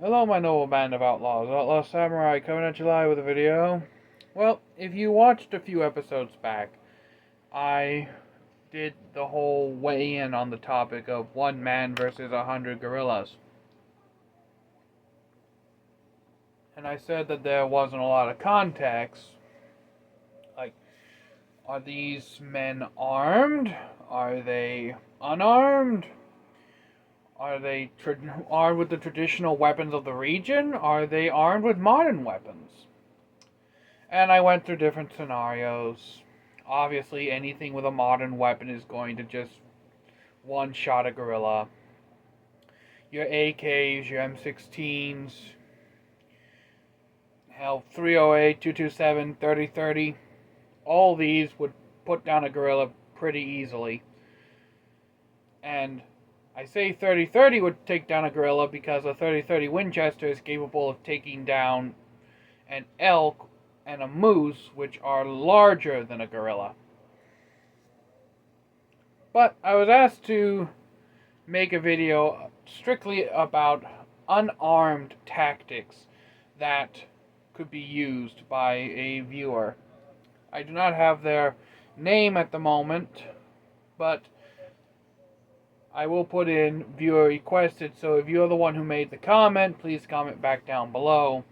Hello, my noble band of outlaws. Outlaw Samurai coming at you live with a video. Well, if you watched a few episodes back, I did the whole weigh-in on the topic of one man versus 100 gorillas. And I said that there wasn't a lot of context. Like, are these men armed? Are they unarmed? Are they armed with the traditional weapons of the region? Are they armed with modern weapons? And I went through different scenarios. Obviously, anything with a modern weapon is going to just one-shot a gorilla. Your AKs, your M16s, hell, 308, 227, 3030, all these would put down a gorilla pretty easily. And I say 3030 would take down a gorilla because a 3030 Winchester is capable of taking down an elk and a moose, which are larger than a gorilla. But I was asked to make a video strictly about unarmed tactics that could be used by a viewer. I do not have their name at the moment, but I will put in viewer requested, so if you're the one who made the comment, please comment back down below.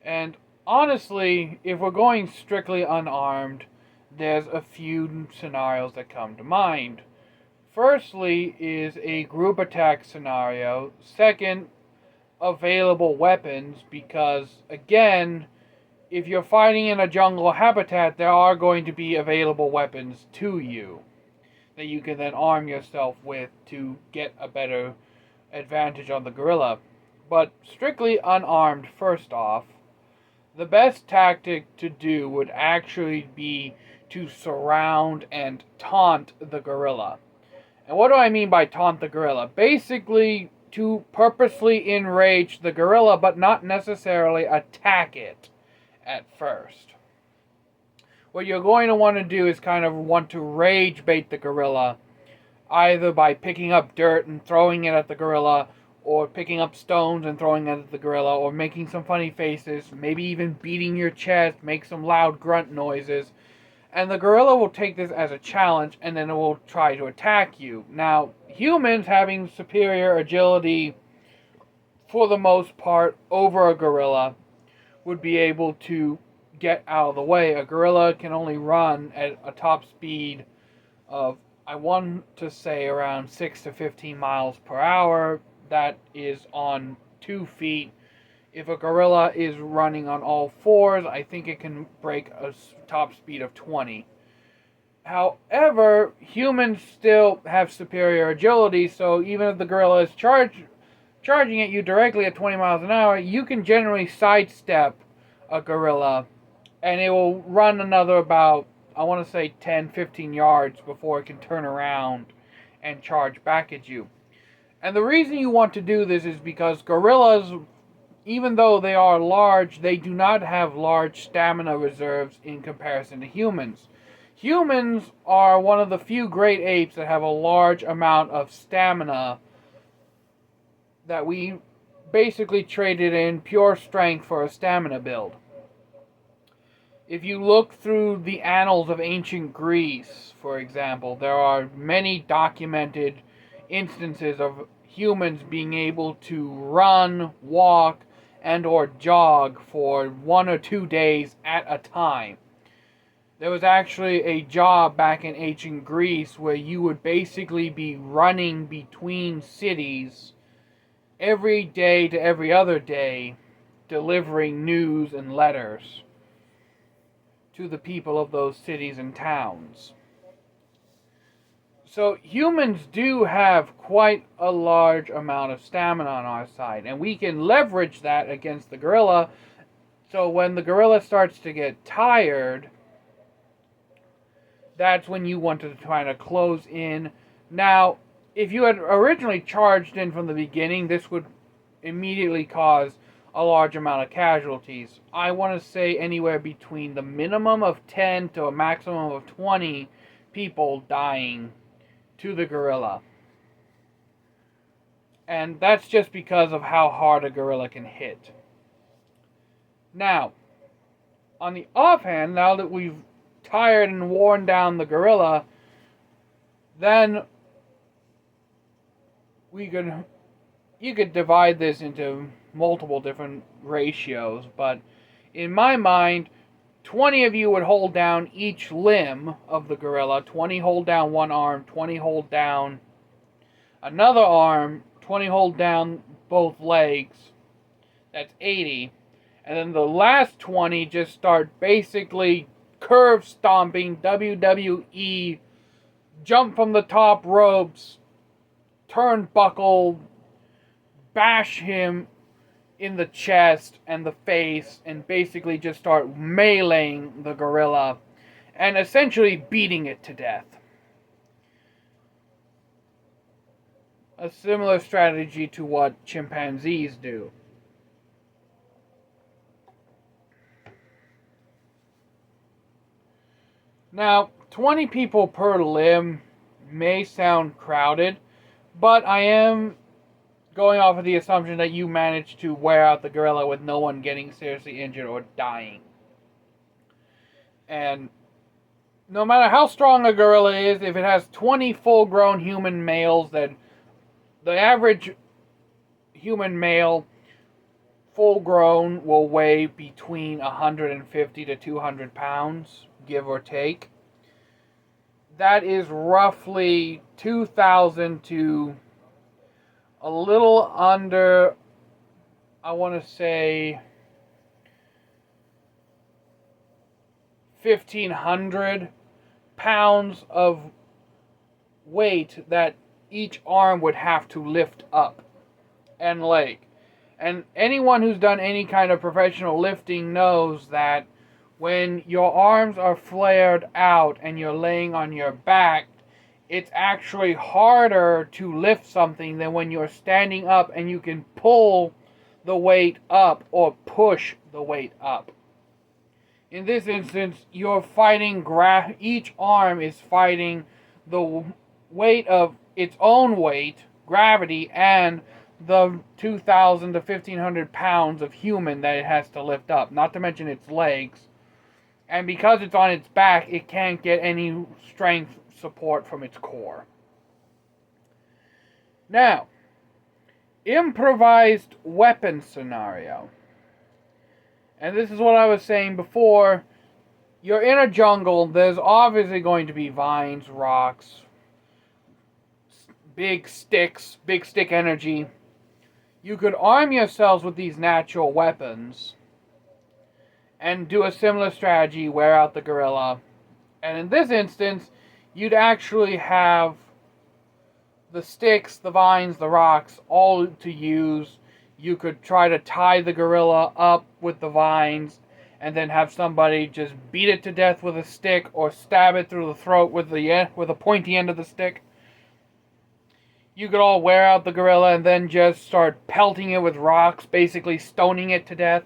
And honestly, if we're going strictly unarmed, there's a few scenarios that come to mind. Firstly is a group attack scenario. Second, available weapons, because again, if you're fighting in a jungle habitat, there are going to be available weapons to you that you can then arm yourself with to get a better advantage on the gorilla. But strictly unarmed, first off, the best tactic to do would actually be to surround and taunt the gorilla. And what do I mean by taunt the gorilla? Basically, to purposely enrage the gorilla, but not necessarily attack it at first. What you're going to want to do is kind of want to rage bait the gorilla, either by picking up dirt and throwing it at the gorilla, or picking up stones and throwing it at the gorilla, or making some funny faces, maybe even beating your chest, make some loud grunt noises. And the gorilla will take this as a challenge, and then it will try to attack you. Now, humans having superior agility, for the most part, over a gorilla, would be able to get out of the way. A gorilla can only run at a top speed of, I want to say, around 6 to 15 miles per hour. That is on 2 feet. If a gorilla is running on all fours, I think it can break a top speed of 20. However, humans still have superior agility, so even if the gorilla is charging at you directly at 20 miles an hour, you can generally sidestep a gorilla, and it will run another about, I want to say, 10-15 yards before it can turn around and charge back at you. And the reason you want to do this is because gorillas, even though they are large, they do not have large stamina reserves in comparison to humans. Humans are one of the few great apes that have a large amount of stamina that we basically traded in pure strength for a stamina build. If you look through the annals of ancient Greece, for example, there are many documented instances of humans being able to run, walk, and or jog for 1 or 2 days at a time. There was actually a job back in ancient Greece where you would basically be running between cities every day to every other day, delivering news and letters to the people of those cities and towns. So humans do have quite a large amount of stamina on our side, and we can leverage that against the gorilla. So when the gorilla starts to get tired, that's when you want to try to close in. Now, if you had originally charged in from the beginning, this would immediately cause a large amount of casualties. I want to say anywhere between the minimum of 10 to a maximum of 20 people dying to the gorilla. And that's just because of how hard a gorilla can hit. Now, on the offhand, now that we've tired and worn down the gorilla, then you could divide this into multiple different ratios, but in my mind, 20 of you would hold down each limb of the gorilla, 20 hold down one arm, 20 hold down another arm, 20 hold down both legs, that's 80, and then the last 20 just start basically curve stomping, WWE, jump from the top ropes, turnbuckle, bash him in the chest and the face, and basically just start meleeing the gorilla and essentially beating it to death. A similar strategy to what chimpanzees do. Now, 20 people per limb may sound crowded, but I am going off of the assumption that you managed to wear out the gorilla with no one getting seriously injured or dying. And no matter how strong a gorilla is, if it has 20 full-grown human males, then the average human male, full-grown, will weigh between 150 to 200 pounds, give or take. That is roughly 2,000 to a little under, I want to say, 1,500 pounds of weight that each arm would have to lift up, and leg. And anyone who's done any kind of professional lifting knows that when your arms are flared out and you're laying on your back, it's actually harder to lift something than when you're standing up and you can pull the weight up or push the weight up. In this instance, you're fighting, each arm is fighting the weight of its own weight, gravity, and the 2,000 to 1,500 pounds of human that it has to lift up, not to mention its legs. And because it's on its back, it can't get any strength support from its core. Now, improvised weapon scenario. And this is what I was saying before. You're in a jungle. There's obviously going to be vines, rocks, big sticks, big stick energy. You could arm yourselves with these natural weapons and do a similar strategy, wear out the gorilla. And in this instance, you'd actually have the sticks, the vines, the rocks, all to use. You could try to tie the gorilla up with the vines and then have somebody just beat it to death with a stick or stab it through the throat with the pointy end of the stick. You could all wear out the gorilla and then just start pelting it with rocks, basically stoning it to death.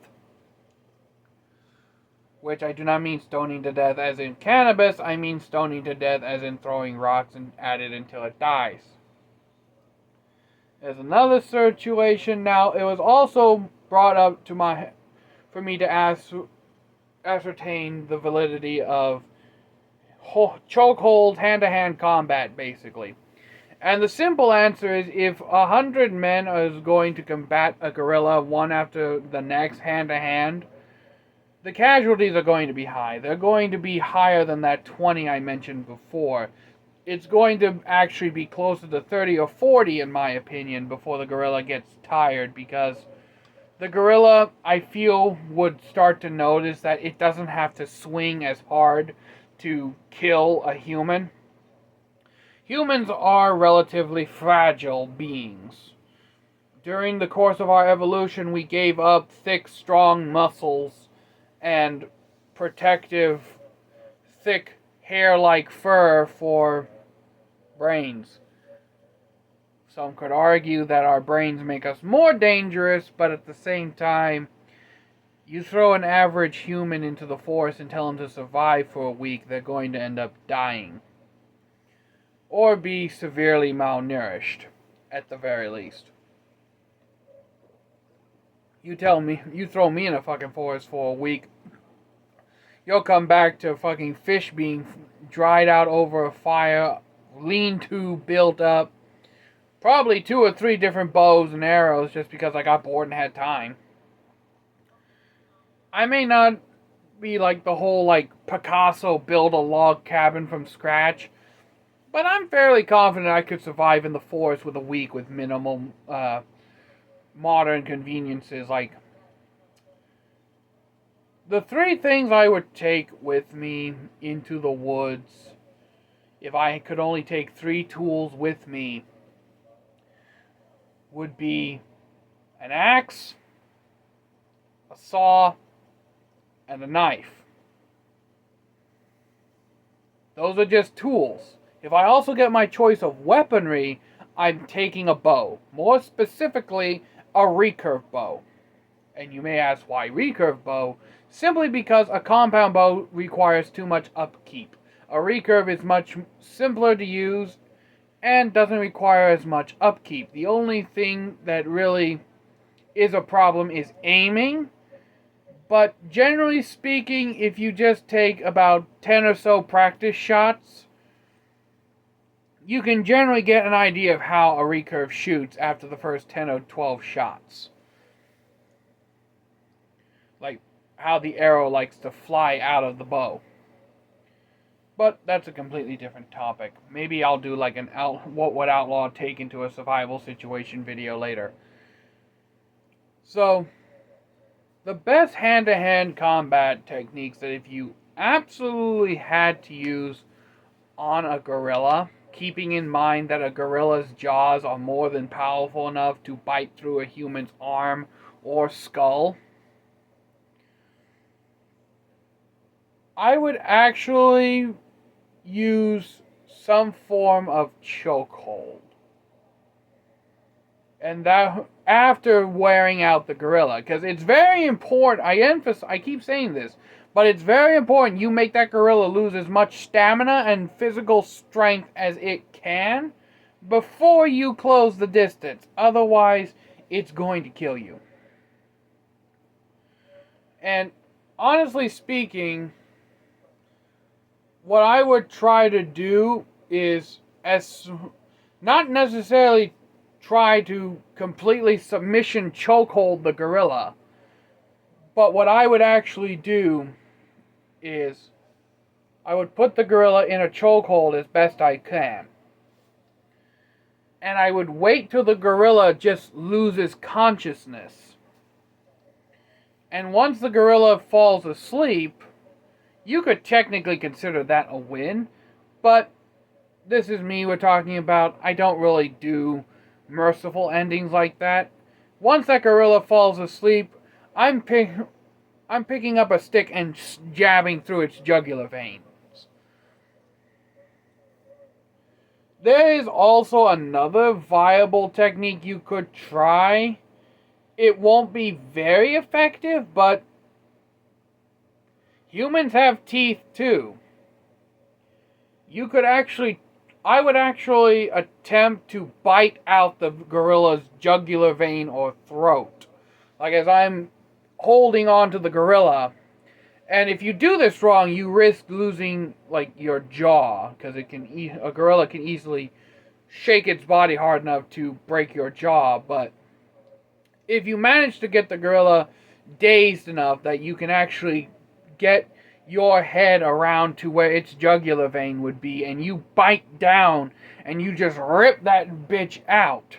Which I do not mean stoning to death as in cannabis, I mean stoning to death as in throwing rocks at it until it dies. There's another situation. Now, it was also brought up for me to ascertain the validity of chokehold, hand-to-hand combat, basically. And the simple answer is, if 100 men is going to combat a gorilla one after the next, hand-to-hand, the casualties are going to be high. They're going to be higher than that 20 I mentioned before. It's going to actually be closer to 30 or 40, in my opinion, before the gorilla gets tired, because the gorilla, I feel, would start to notice that it doesn't have to swing as hard to kill a human. Humans are relatively fragile beings. During the course of our evolution, we gave up thick, strong muscles and protective, thick, hair-like fur for brains. Some could argue that our brains make us more dangerous, but at the same time, you throw an average human into the forest and tell them to survive for a week, they're going to end up dying. Or be severely malnourished, at the very least. You tell me, you throw me in a fucking forest for a week, you'll come back to fucking fish being dried out over a fire, lean-to built up, probably 2 or 3 different bows and arrows just because I got bored and had time. I may not be like the whole like Picasso build a log cabin from scratch, but I'm fairly confident I could survive in the forest with a week with minimal modern conveniences. Like, the 3 things I would take with me into the woods, if I could only take 3 tools with me, would be an axe, a saw, and a knife. Those are just tools. If I also get my choice of weaponry, I'm taking a bow. More specifically, a recurve bow. And you may ask why recurve bow? Simply because a compound bow requires too much upkeep. A recurve is much simpler to use and doesn't require as much upkeep. The only thing that really is a problem is aiming. But generally speaking, if you just take about 10 or so practice shots, you can generally get an idea of how a recurve shoots after the first 10 or 12 shots. Like how the arrow likes to fly out of the bow. But that's a completely different topic. Maybe I'll do like an what would outlaw take into a survival situation video later. So, the best hand-to-hand combat techniques that if you absolutely had to use on a gorilla, keeping in mind that a gorilla's jaws are more than powerful enough to bite through a human's arm or skull, I would actually use some form of chokehold. And that after wearing out the gorilla, because it's very important. I keep saying this, but it's very important you make that gorilla lose as much stamina and physical strength as it can before you close the distance. Otherwise, it's going to kill you. And honestly speaking, what I would try to do is not necessarily try to completely submission chokehold the gorilla. But what I would actually do is I would put the gorilla in a chokehold as best I can. And I would wait till the gorilla just loses consciousness. And once the gorilla falls asleep, you could technically consider that a win. But this is me we're talking about. I don't really do merciful endings like that. Once that gorilla falls asleep, I'm picking up a stick and jabbing through its jugular veins. There is also another viable technique you could try. It won't be very effective, but humans have teeth too. I would actually attempt to bite out the gorilla's jugular vein or throat. Like as I'm holding on to the gorilla. And if you do this wrong, you risk losing like your jaw, because a gorilla can easily shake its body hard enough to break your jaw. But if you manage to get the gorilla dazed enough that you can actually get your head around to where its jugular vein would be, and you bite down and you just rip that bitch out,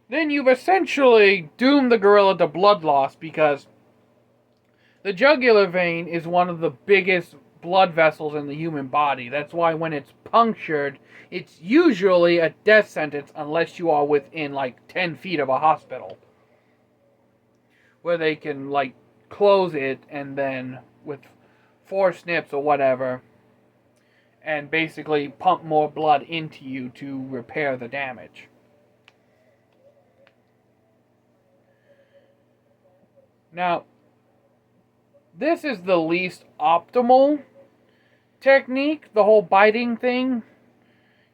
then you've essentially doomed the gorilla to blood loss, because the jugular vein is one of the biggest blood vessels in the human body. That's why when it's punctured, it's usually a death sentence unless you are within like 10 feet of a hospital, where they can like close it and then with 4 snips or whatever and basically pump more blood into you to repair the damage. Now, this is the least optimal technique, the whole biting thing.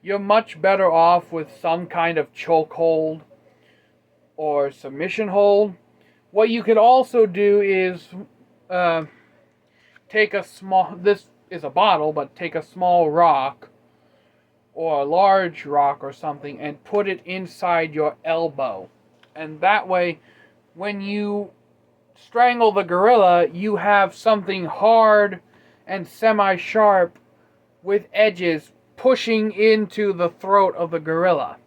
You're much better off with some kind of chokehold or submission hold. What you could also do is take a small, this is a bottle, but take a small rock or a large rock or something and put it inside your elbow. And that way, when you strangle the gorilla, you have something hard and semi-sharp with edges pushing into the throat of the gorilla,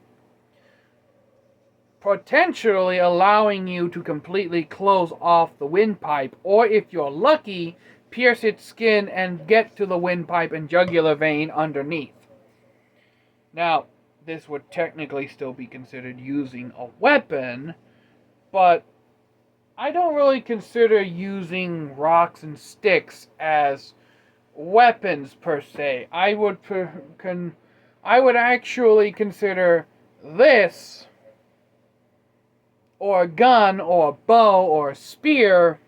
potentially allowing you to completely close off the windpipe, or if you're lucky, pierce its skin and get to the windpipe and jugular vein underneath. Now, this would technically still be considered using a weapon, but I don't really consider using rocks and sticks as weapons per se. I would actually consider this, or a gun, or a bow, or a spear,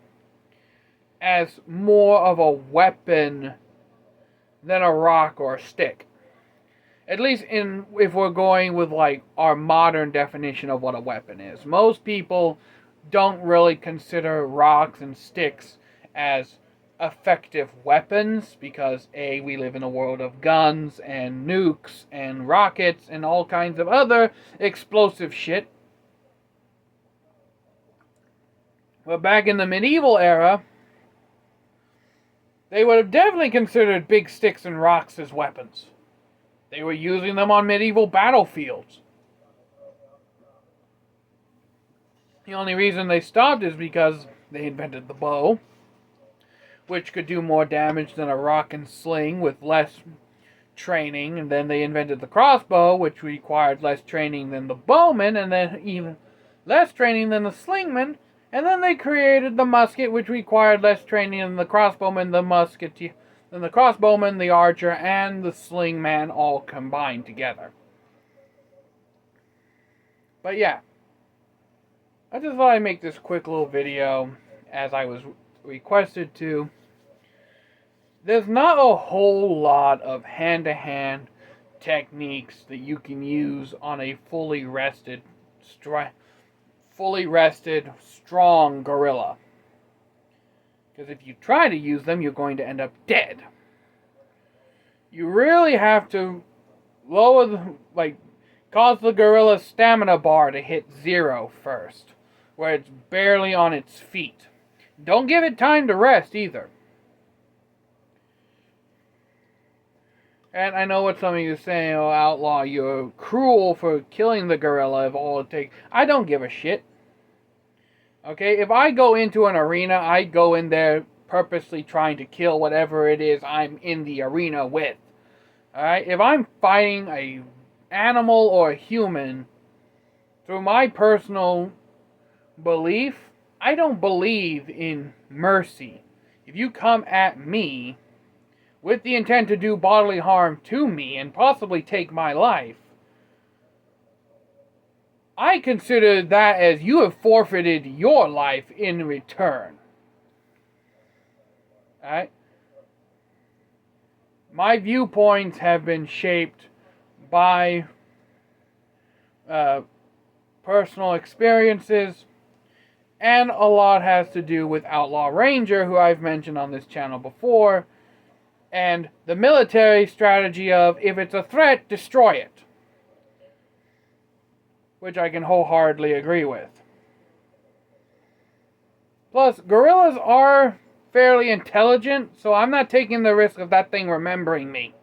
as more of a weapon than a rock or a stick. At least if we're going with like our modern definition of what a weapon is. Most people don't really consider rocks and sticks as effective weapons because A, we live in a world of guns and nukes and rockets and all kinds of other explosive shit. But back in the medieval era, they would have definitely considered big sticks and rocks as weapons. They were using them on medieval battlefields. The only reason they stopped is because they invented the bow, which could do more damage than a rock and sling with less training. And then they invented the crossbow, which required less training than the bowman, and then even less training than the slingman. And then they created the musket, which required less training than the crossbowman, the crossbowman, the archer, and the slingman all combined together. But yeah, I just thought I'd make this quick little video as I was requested to. There's not a whole lot of hand-to-hand techniques that you can use on a fully rested, strong gorilla. Because if you try to use them, you're going to end up dead. You really have to cause the gorilla's stamina bar to hit 0 first, where it's barely on its feet. Don't give it time to rest either. And I know what some of you are saying, oh, Outlaw, you're cruel for killing the gorilla if all it takes. I don't give a shit. Okay, if I go into an arena, I go in there purposely trying to kill whatever it is I'm in the arena with. Alright, if I'm fighting a animal or a human, through my personal belief, I don't believe in mercy. If you come at me with the intent to do bodily harm to me and possibly take my life, I consider that as you have forfeited your life in return. Alright? My viewpoints have been shaped by personal experiences, and a lot has to do with Outlaw Ranger, who I've mentioned on this channel before, and the military strategy of, if it's a threat, destroy it. Which I can wholeheartedly agree with. Plus, gorillas are fairly intelligent, so I'm not taking the risk of that thing remembering me.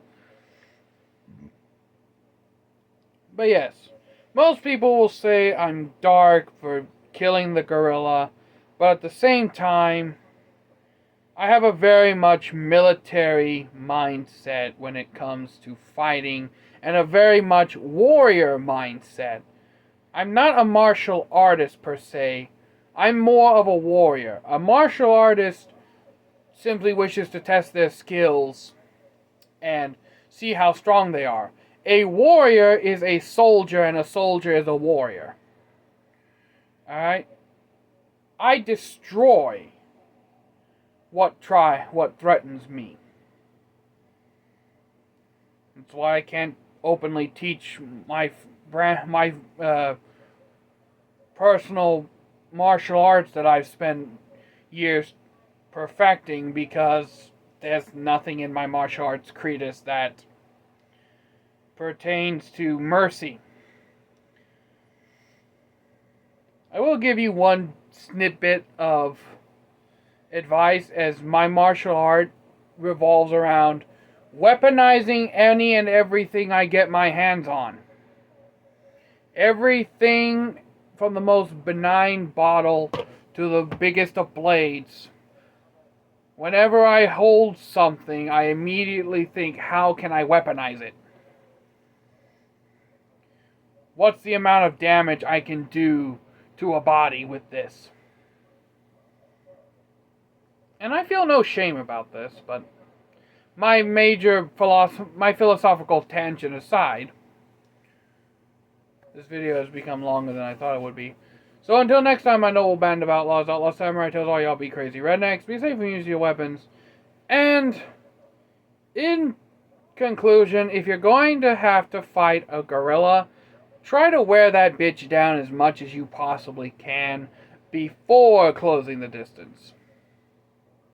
But yes, most people will say I'm dark for killing the gorilla, but at the same time, I have a very much military mindset when it comes to fighting, and a very much warrior mindset. I'm not a martial artist per se. I'm more of a warrior. A martial artist simply wishes to test their skills and see how strong they are. A warrior is a soldier, and a soldier is a warrior. Alright? I destroy what threatens me. That's why I can't openly teach my personal martial arts that I've spent years perfecting, because there's nothing in my martial arts treatise that pertains to mercy. I will give you one snippet of advice, as my martial art revolves around weaponizing any and everything I get my hands on. Everything from the most benign bottle to the biggest of blades. Whenever I hold something, I immediately think, how can I weaponize it? What's the amount of damage I can do to a body with this? And I feel no shame about this, but my philosophical tangent aside, this video has become longer than I thought it would be. So until next time, my noble band of outlaws, Outlaw Samurai tells all y'all be crazy rednecks, be safe and use your weapons. And in conclusion, if you're going to have to fight a gorilla, try to wear that bitch down as much as you possibly can before closing the distance.